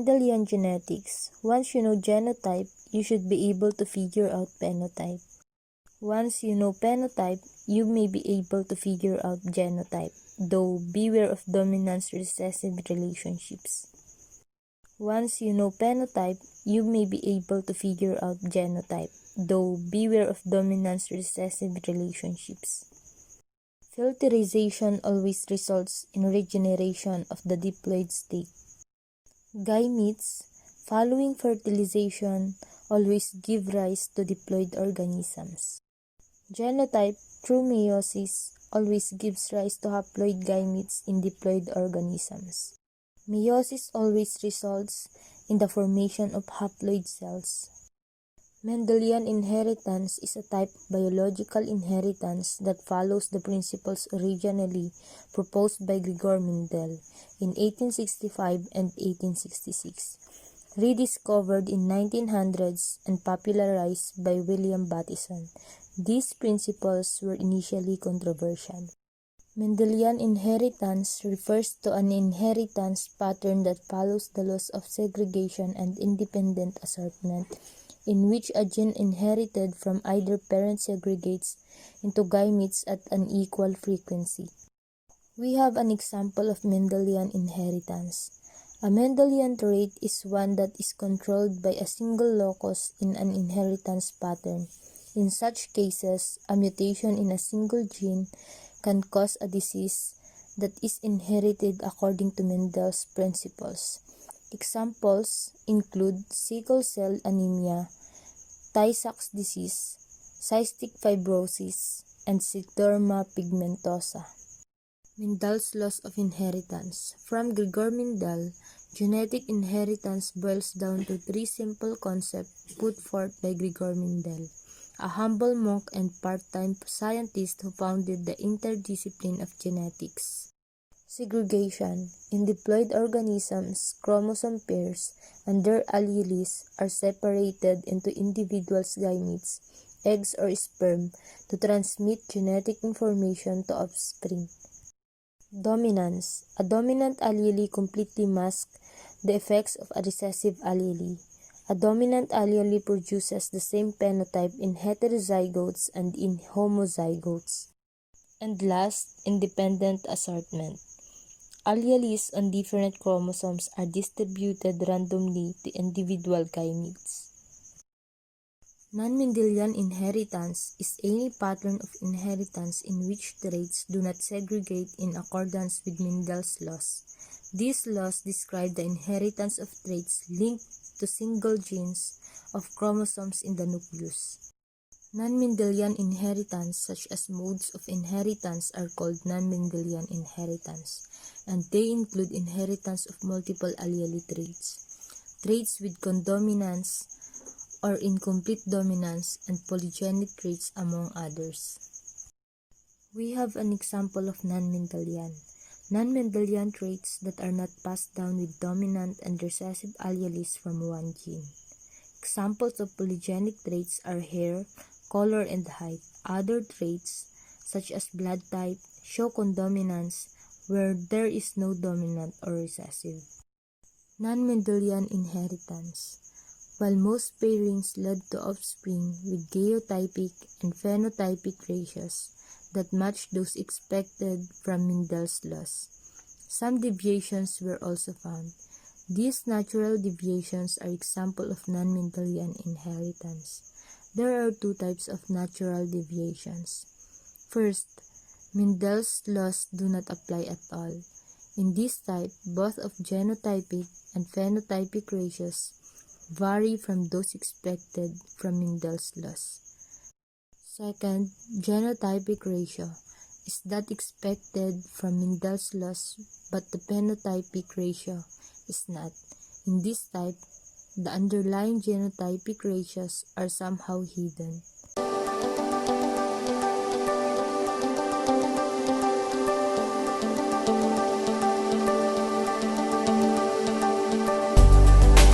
Mendelian genetics. Once you know genotype, you should be able to figure out phenotype. Once you know phenotype, you may be able to figure out genotype, though beware of dominance-recessive relationships. Once you know phenotype, you may be able to figure out genotype, though beware of dominance-recessive relationships. Filterization always results in regeneration of the diploid state. Gametes, following fertilization, always give rise to diploid organisms. Genotype, through meiosis, always gives rise to haploid gametes in diploid organisms. Meiosis always results in the formation of haploid cells. Mendelian inheritance is a type of biological inheritance that follows the principles originally proposed by Gregor Mendel in 1865 and 1866, rediscovered in 1900s and popularized by William Bateson. These principles were initially controversial. Mendelian inheritance refers to an inheritance pattern that follows the laws of segregation and independent assortment, in which a gene inherited from either parent segregates into gametes at an equal frequency. We have an example of Mendelian inheritance. A Mendelian trait is one that is controlled by a single locus in an inheritance pattern. In such cases, a mutation in a single gene can cause a disease that is inherited according to Mendel's principles. Examples include sickle cell anemia, Tay-Sachs disease, cystic fibrosis, and scleroderma pigmentosa. Mendel's laws of inheritance. From Gregor Mendel, genetic inheritance boils down to three simple concepts put forth by Gregor Mendel, a humble monk and part-time scientist who founded the interdiscipline of genetics. Segregation. In diploid organisms, chromosome pairs and their alleles are separated into individuals' gametes, eggs or sperm, to transmit genetic information to offspring. Dominance. A dominant allele completely masks the effects of a recessive allele. A dominant allele produces the same phenotype in heterozygotes and in homozygotes. And last, independent assortment. Alleles on different chromosomes are distributed randomly to individual gametes. Non-Mendelian inheritance is any pattern of inheritance in which traits do not segregate in accordance with Mendel's laws. These laws describe the inheritance of traits linked to single genes of chromosomes in the nucleus. Non-Mendelian inheritance, such as modes of inheritance, are called non-Mendelian inheritance, and they include inheritance of multiple allele traits, traits with condominance or incomplete dominance, and polygenic traits, among others. We have an example of non-Mendelian. Non-Mendelian traits that are not passed down with dominant and recessive alleles from one gene. Examples of polygenic traits are hair, color, and height. Other traits, such as blood type, show condominance where there is no dominant or recessive. Non-Mendelian inheritance. While most pairings led to offspring with gaiotypic and phenotypic ratios that match those expected from Mendel's laws, some deviations were also found. These natural deviations are examples of non-Mendelian inheritance. There are two types of natural deviations. First, Mendel's laws do not apply at all. In this type, both of genotypic and phenotypic ratios vary from those expected from Mendel's laws. Second, genotypic ratio is that expected from Mendel's laws, but the phenotypic ratio is not. In this type, the underlying genotypic ratios are somehow hidden.